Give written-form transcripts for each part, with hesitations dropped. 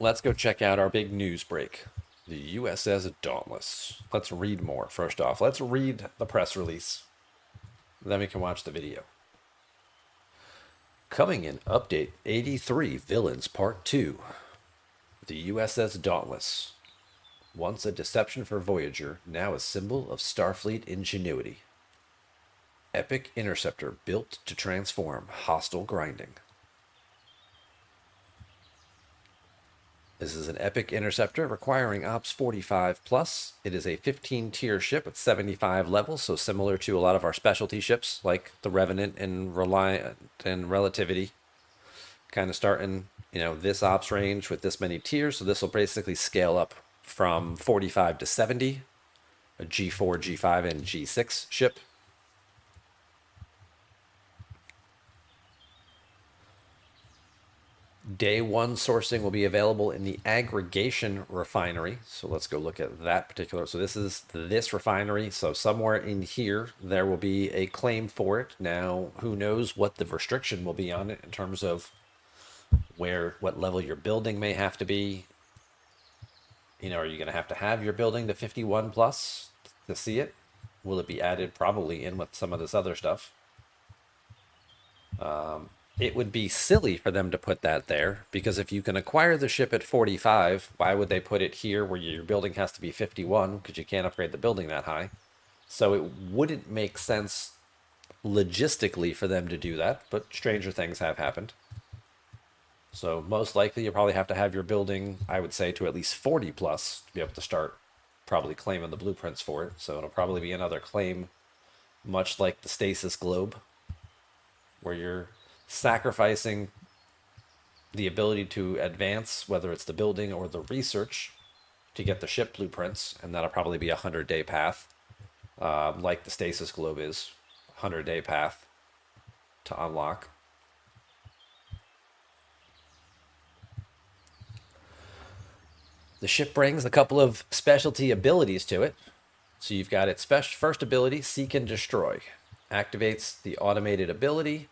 let's go check out our big news break. The USS Dauntless. Let's read more. First off, let's read the press release. Then we can watch the video. Coming in Update 83 Villains Part 2. The USS Dauntless. Once a deception for Voyager, now a symbol of Starfleet ingenuity. Epic interceptor built to transform hostile grinding. This is an epic interceptor requiring Ops 45 plus. It is a 15 tier ship with 75 levels, so similar to a lot of our specialty ships like the Revenant and Reliant and Relativity. Kind of starting, this ops range with this many tiers, so this will basically scale up from 45 to 70, a G4, G5, and G6 ship. Day one sourcing will be available in the aggregation refinery. So let's go look at that particular. So this is this refinery. So somewhere in here, there will be a claim for it. Now, who knows what the restriction will be on it in terms of what level your building may have to be. Are you going to have your building to 51 plus to see it? Will it be added probably in with some of this other stuff? It would be silly for them to put that there, because if you can acquire the ship at 45, why would they put it here where your building has to be 51, because you can't upgrade the building that high? So it wouldn't make sense logistically for them to do that, but stranger things have happened. So most likely you'll probably have to have your building, I would say, to at least 40 plus to be able to start probably claiming the blueprints for it. So it'll probably be another claim, much like the stasis globe, where you're sacrificing the ability to advance, whether it's the building or the research, to get the ship blueprints, and that'll probably be a 100-day path, like the stasis globe is, 100-day path to unlock. The ship brings a couple of specialty abilities to it. So you've got its first ability, Seek and Destroy. Activates the automated ability.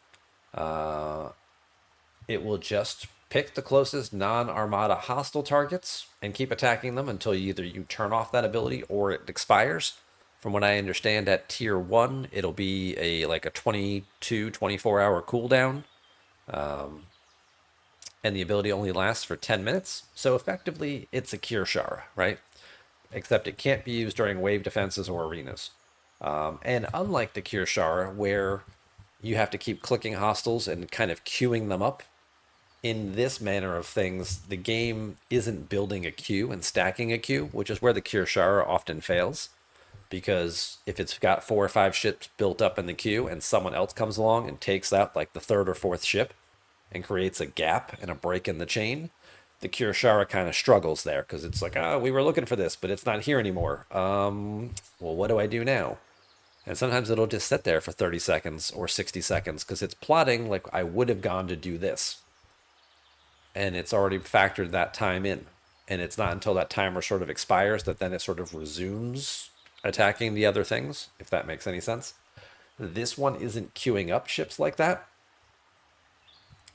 It will just pick the closest non-Armada hostile targets and keep attacking them until either you turn off that ability or it expires. From what I understand, at tier 1, it'll be a 22, 24-hour cooldown. And the ability only lasts for 10 minutes. So effectively, it's a Cure Shara, right? Except it can't be used during wave defenses or arenas. And unlike the Cure Shara, where you have to keep clicking hostiles and kind of queuing them up, in this manner of things, the game isn't building a queue and stacking a queue, which is where the Cure Shara often fails. Because if it's got 4 or 5 ships built up in the queue and someone else comes along and takes out like the 3rd or 4th ship and creates a gap and a break in the chain, the Cure Shara kind of struggles there, because it's like, we were looking for this, but it's not here anymore. Well, what do I do now? And sometimes it'll just sit there for 30 seconds or 60 seconds because it's plotting like I would have gone to do this. And it's already factored that time in. And it's not until that timer sort of expires that then it sort of resumes attacking the other things, if that makes any sense. This one isn't queuing up ships like that.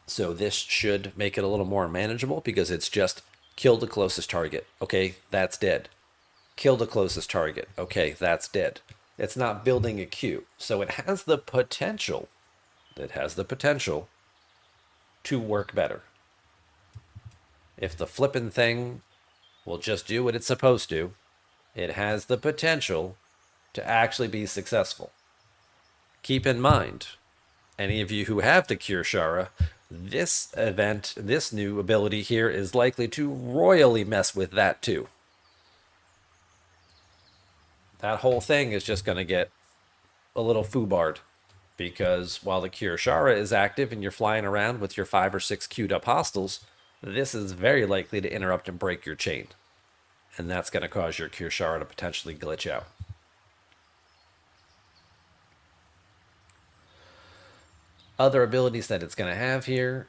So this should make it a little more manageable, because it's just kill the closest target. Okay, that's dead. Kill the closest target. Okay, that's dead. It's not building a queue. So it has the potential. To work better. If the flippin' thing will just do what it's supposed to, it has the potential to actually be successful. Keep in mind, any of you who have the Cure Shara, this new ability here is likely to royally mess with that too. That whole thing is just going to get a little foobarred, because while the Cure Shara is active and you're flying around with your 5 or 6 queued up hostiles, this is very likely to interrupt and break your chain. And that's going to cause your Cure Shara to potentially glitch out. Other abilities that it's going to have here,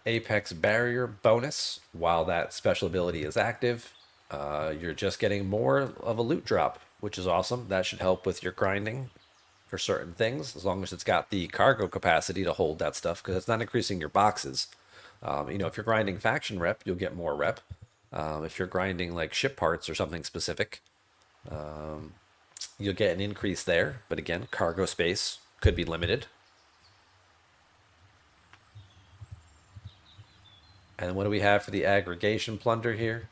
Apex Barrier bonus. While that special ability is active, you're just getting more of a loot drop, which is awesome. That should help with your grinding for certain things, as long as it's got the cargo capacity to hold that stuff, because it's not increasing your boxes. If you're grinding faction rep, you'll get more rep. If you're grinding like ship parts or something specific, you'll get an increase there. But again, cargo space could be limited. And what do we have for the aggregation plunder here?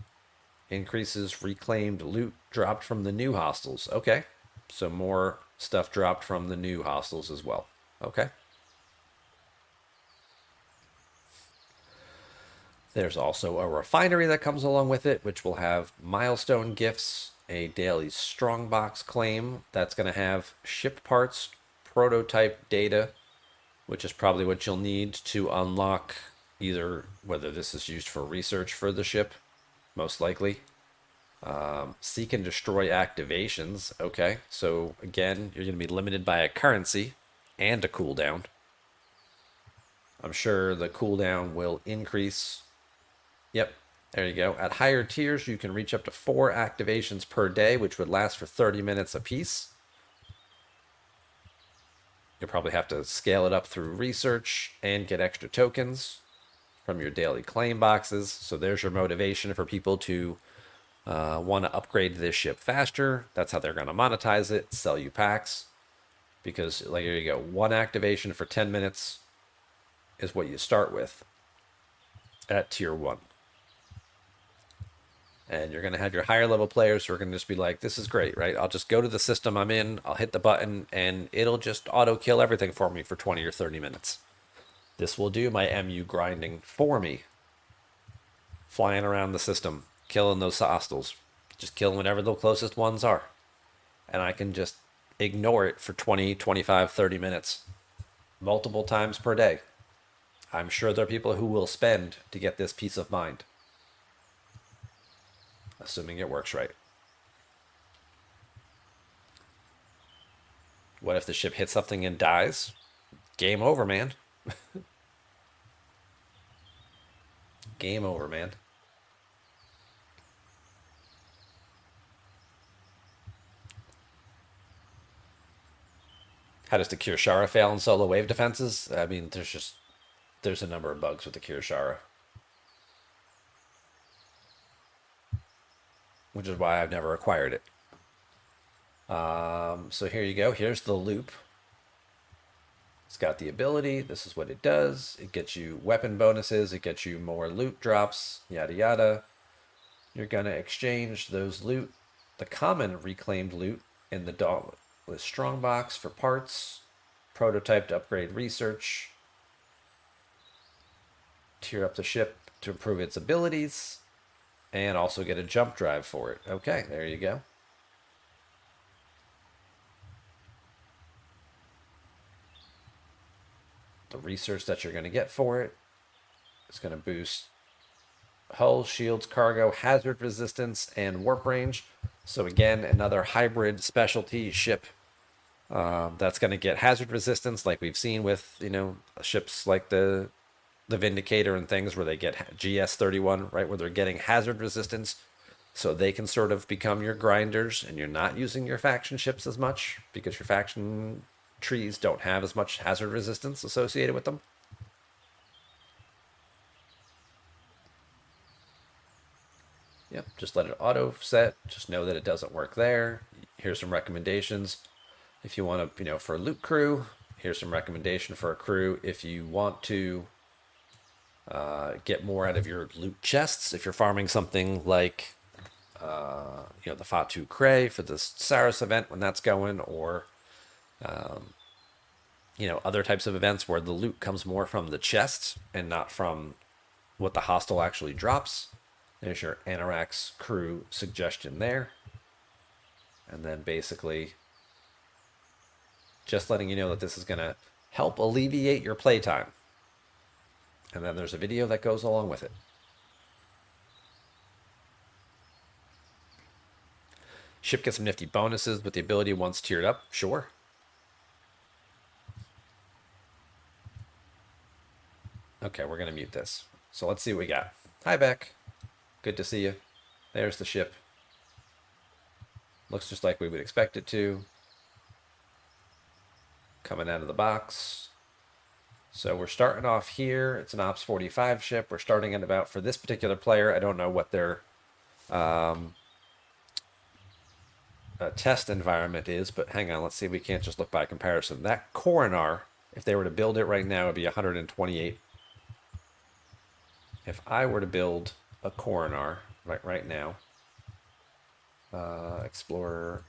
Increases reclaimed loot dropped from the new hostels. Okay. So more stuff dropped from the new hostels as well. Okay. There's also a refinery that comes along with it, which will have milestone gifts, a daily strongbox claim that's going to have ship parts, prototype data, which is probably what you'll need to unlock either whether this is used for research for the ship, most likely. Seek and destroy activations. Okay, so again, you're going to be limited by a currency and a cooldown. I'm sure the cooldown will increase. Yep, there you go. At higher tiers, you can reach up to 4 activations per day, which would last for 30 minutes apiece. You'll probably have to scale it up through research and get extra tokens from your daily claim boxes. So there's your motivation for people to want to upgrade this ship faster. That's how they're going to monetize it, sell you packs. Because, like, here you go, 1 activation for 10 minutes is what you start with at tier 1. And you're going to have your higher level players who are going to just be like, this is great, right? I'll just go to the system I'm in, I'll hit the button, and it'll just auto kill everything for me for 20 or 30 minutes. This will do my MU grinding for me. Flying around the system, killing those hostiles, just killing whatever the closest ones are. And I can just ignore it for 20, 25, 30 minutes, multiple times per day. I'm sure there are people who will spend to get this peace of mind. Assuming it works right. What if the ship hits something and dies? Game over, man. Game over, man. How does the Kirshara fail in solo wave defenses? I mean, there's a number of bugs with the Kirshara, which is why I've never acquired it. So here you go. Here's the loop. It's got the ability. This is what it does. It gets you weapon bonuses. It gets you more loot drops, yada yada. You're going to exchange those loot, the common reclaimed loot in the Dauntless Strongbox for parts, prototype to upgrade research, tier up the ship to improve its abilities, and also get a jump drive for it. Okay, there you go. The research that you're going to get for it is going to boost hull, shields, cargo, hazard resistance, and warp range. So again, another hybrid specialty ship that's going to get hazard resistance, like we've seen with ships like the Vindicator and things, where they get GS-31, right, where they're getting hazard resistance, so they can sort of become your grinders, and you're not using your faction ships as much because your faction trees don't have as much hazard resistance associated with them. Yep, just let it auto set. Just know that it doesn't work there. Here's some recommendations. If you want to, for a loot crew, here's some recommendation for a crew. If you want to get more out of your loot chests, if you're farming something like, the Fatu Cray for the Saris event when that's going, or other types of events where the loot comes more from the chests and not from what the hostile actually drops. There's your Anorak's crew suggestion there. And then basically just letting you know that this is going to help alleviate your playtime. And then there's a video that goes along with it. Ship gets some nifty bonuses with the ability once tiered up. Sure. Okay, we're going to mute this. So let's see what we got. Hi, Beck. Good to see you. There's the ship. Looks just like we would expect it to. Coming out of the box. So we're starting off here. It's an Ops 45 ship. We're starting at about, for this particular player, I don't know what their test environment is, but hang on, let's see if we can't just look by comparison. That Coronar, if they were to build it right now, it would be 128. If I were to build a Coronar right now, Explorer,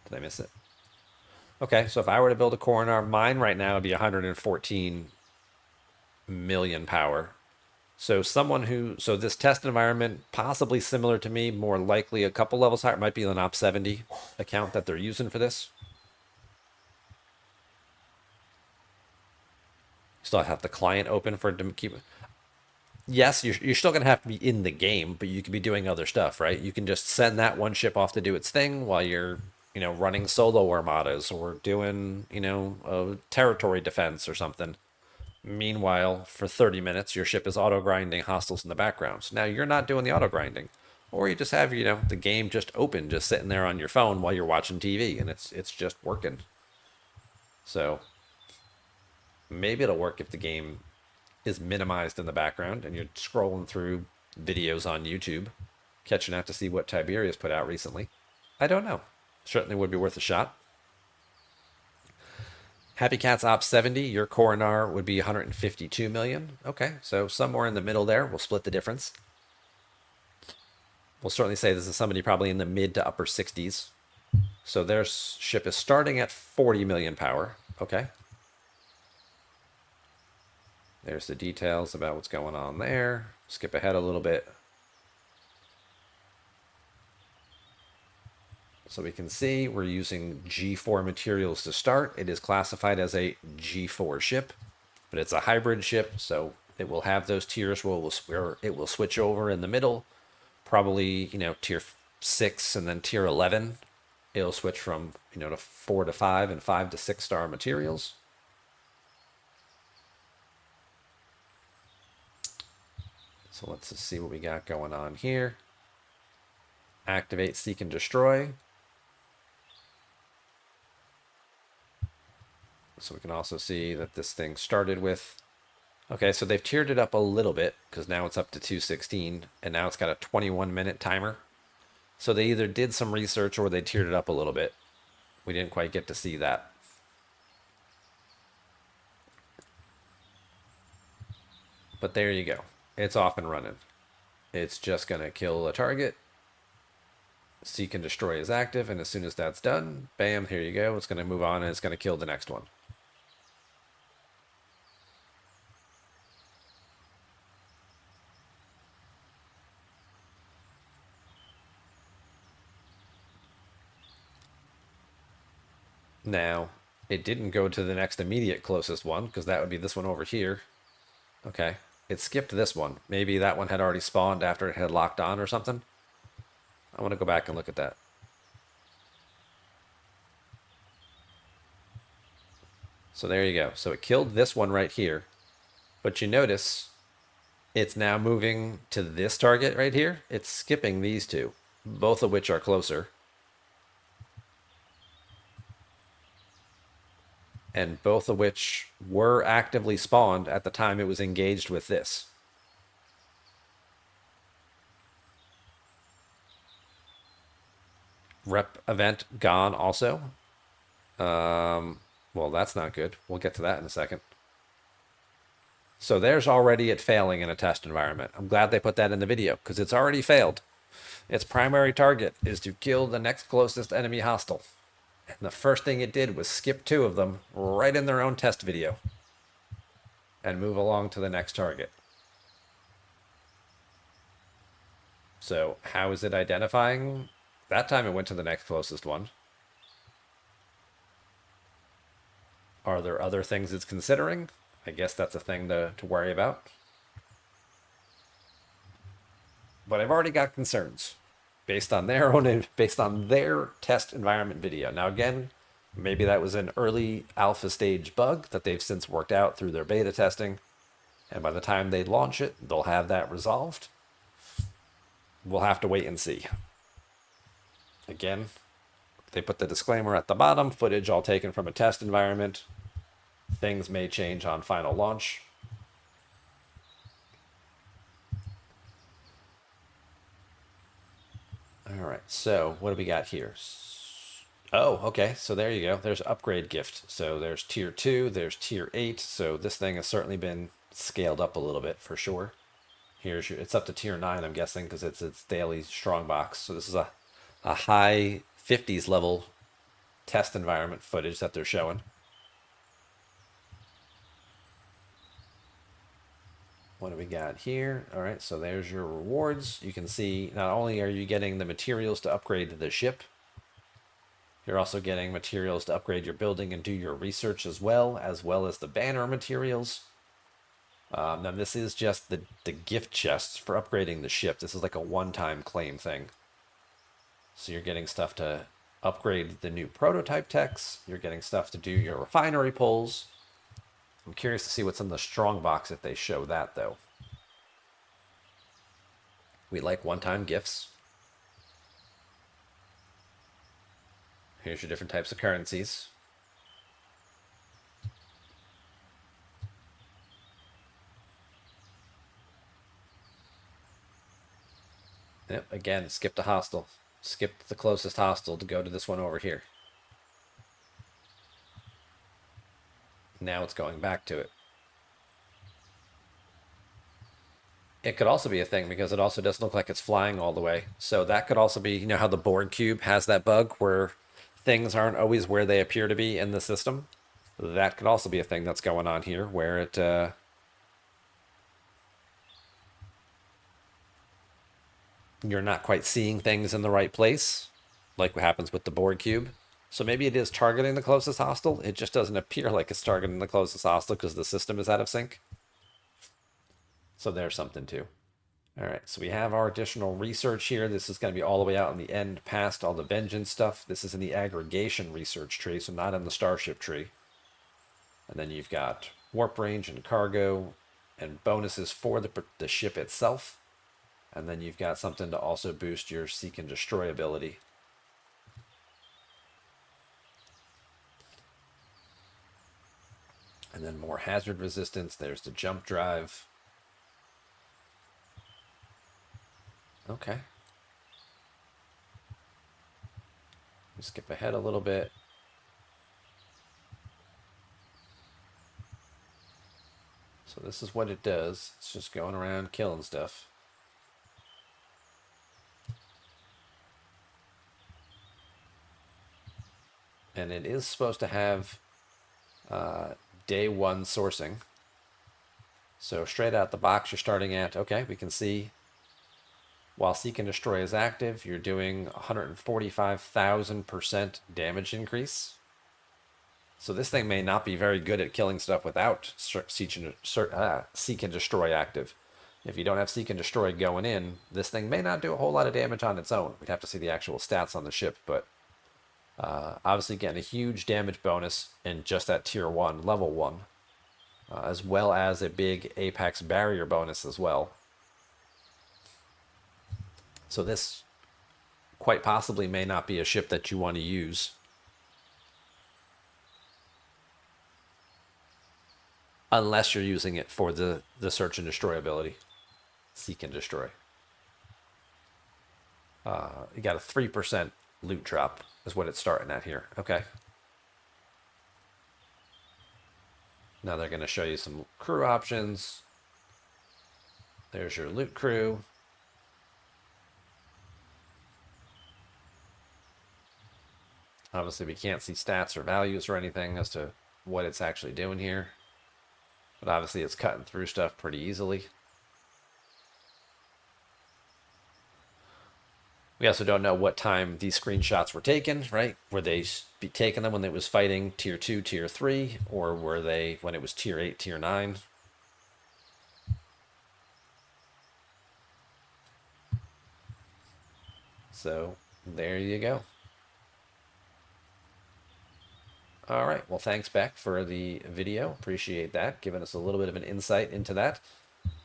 did I miss it? Okay, so if I were to build a Coronar, mine right now would be 114 million power. So so this test environment, possibly similar to me, more likely a couple levels higher, might be an Op 70 account that they're using for this. Still have the client open for it to keep. Yes, you're still going to have to be in the game, but you could be doing other stuff, right? You can just send that one ship off to do its thing while you're, running solo armadas or doing, a territory defense or something. Meanwhile, for 30 minutes, your ship is auto grinding hostiles in the background. So now you're not doing the auto grinding, or you just have, the game just open, just sitting there on your phone while you're watching TV, and it's just working. So maybe it'll work if the game is minimized in the background and you're scrolling through videos on YouTube, catching out to see what Tiberius put out recently. I don't know. Certainly would be worth a shot. Happy Cat's Op 70, your Coronar would be 152 million. Okay, so somewhere in the middle there. We'll split the difference. We'll certainly say this is somebody probably in the mid to upper 60s. So their ship is starting at 40 million power. Okay. There's the details about what's going on there. Skip ahead a little bit. So we can see we're using G4 materials to start. It is classified as a G4 ship, but it's a hybrid ship, so it will have those tiers where it will switch over in the middle. Probably, tier 6 and then tier 11. It'll switch from, to 4 to 5 and 5 to 6 star materials. So let's just see what we got going on here. Activate, seek, and destroy. So we can also see that this thing started with, okay, so they've tiered it up a little bit because now it's up to 216 and now it's got a 21-minute timer. So they either did some research or they tiered it up a little bit. We didn't quite get to see that. But there you go. It's off and running. It's just going to kill a target. Seek and destroy is active, and as soon as that's done, bam, here you go. It's going to move on and it's going to kill the next one. Now, it didn't go to the next immediate closest one, because that would be this one over here. Okay, it skipped this one. Maybe that one had already spawned after it had locked on or something. I want to go back and look at that. So there you go. So it killed this one right here. But you notice it's now moving to this target right here. It's skipping these two, both of which are closer. And both of which were actively spawned at the time it was engaged with this. Rep event gone also. Well, that's not good. We'll get to that in a second. So there's already it failing in a test environment. I'm glad they put that in the video because it's already failed. Its primary target is to kill the next closest enemy hostile. And the first thing it did was skip 2 of them right in their own test video and move along to the next target. So how is it identifying? That time it went to the next closest one. Are there other things it's considering? I guess that's a thing to worry about. But I've already got concerns based on their test environment video. Now again, maybe that was an early alpha stage bug that they've since worked out through their beta testing. And by the time they launch it, they'll have that resolved. We'll have to wait and see. Again, they put the disclaimer at the bottom, footage all taken from a test environment. Things may change on final launch. All right, so what do we got here? Oh, okay, so there you go. There's upgrade gift. So there's tier 2, there's tier 8. So this thing has certainly been scaled up a little bit for sure. Here's your, it's up to tier 9, I'm guessing, because it's daily strongbox. So this is a high 50s level test environment footage that they're showing. What do we got here? All right, so there's your rewards. You can see not only are you getting the materials to upgrade the ship, you're also getting materials to upgrade your building and do your research as well as the banner materials. Now this is just the gift chests for upgrading the ship. This is like a one-time claim thing. So you're getting stuff to upgrade the new prototype techs. You're getting stuff to do your refinery pulls. I'm curious to see what's in the strong box if they show that, though. We like one-time gifts. Here's your different types of currencies. Yep, again, skip the hostile. Skip the closest hostile to go to this one over here. Now it's going back to it. It could also be a thing because it also doesn't look like it's flying all the way. So that could also be, you know how the Borg cube has that bug where things aren't always where they appear to be in the system? That could also be a thing that's going on here where it you're not quite seeing things in the right place, like what happens with the Borg cube. So maybe it is targeting the closest hostile. It just doesn't appear like it's targeting the closest hostile because the system is out of sync. So there's something too. All right, so we have our additional research here. This is going to be all the way out in the end past all the vengeance stuff. This is in the aggregation research tree, so not in the starship tree. And then you've got warp range and cargo and bonuses for the ship itself. And then you've got something to also boost your seek and destroy ability. And then more hazard resistance. There's the jump drive. Okay. Skip ahead a little bit. So this is what it does. It's just going around killing stuff. And it is supposed to have day 1 sourcing. So straight out the box, you're starting at, okay, we can see while Seek and Destroy is active, you're doing 145,000% damage increase. So this thing may not be very good at killing stuff without Seek and Destroy active. If you don't have Seek and Destroy going in, this thing may not do a whole lot of damage on its own. We'd have to see the actual stats on the ship, but obviously getting a huge damage bonus in just that tier 1, level 1, as well as a big Apex barrier bonus as well. So this quite possibly may not be a ship that you want to use. Unless you're using it for the search and destroy ability. Seek and destroy. You got a 3% loot drop is what it's starting at here. Okay. Now they're going to show you some crew options. There's your loot crew. Obviously, we can't see stats or values or anything as to what it's actually doing here. But obviously, it's cutting through stuff pretty easily. We also don't know what time these screenshots were taken, right? Were they be taking them when it was fighting tier 2, tier 3, or were they when it was tier 8, tier 9? So there you go. All right. Well, thanks, Beck, for the video. Appreciate that, giving us a little bit of an insight into that.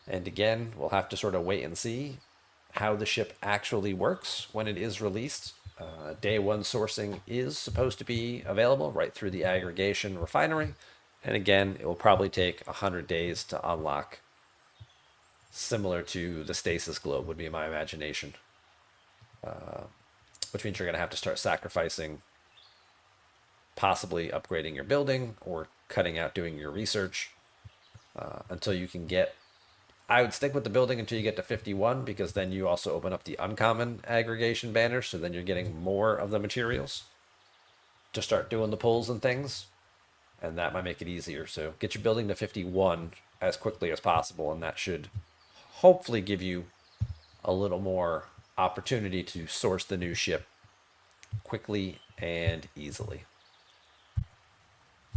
And again, we'll have to sort of wait and see how the ship actually works when it is released. Day one sourcing is supposed to be available right through the aggregation refinery. And again, it will probably take 100 days to unlock, similar to the stasis globe, would be my imagination. Which means you're going to have to start sacrificing, possibly upgrading your building or cutting out doing your research until you can get. I would stick with the building until you get to 51 because then you also open up the uncommon aggregation banner. So then you're getting more of the materials to start doing the pulls and things. And that might make it easier. So get your building to 51 as quickly as possible. And that should hopefully give you a little more opportunity to source the new ship quickly and easily.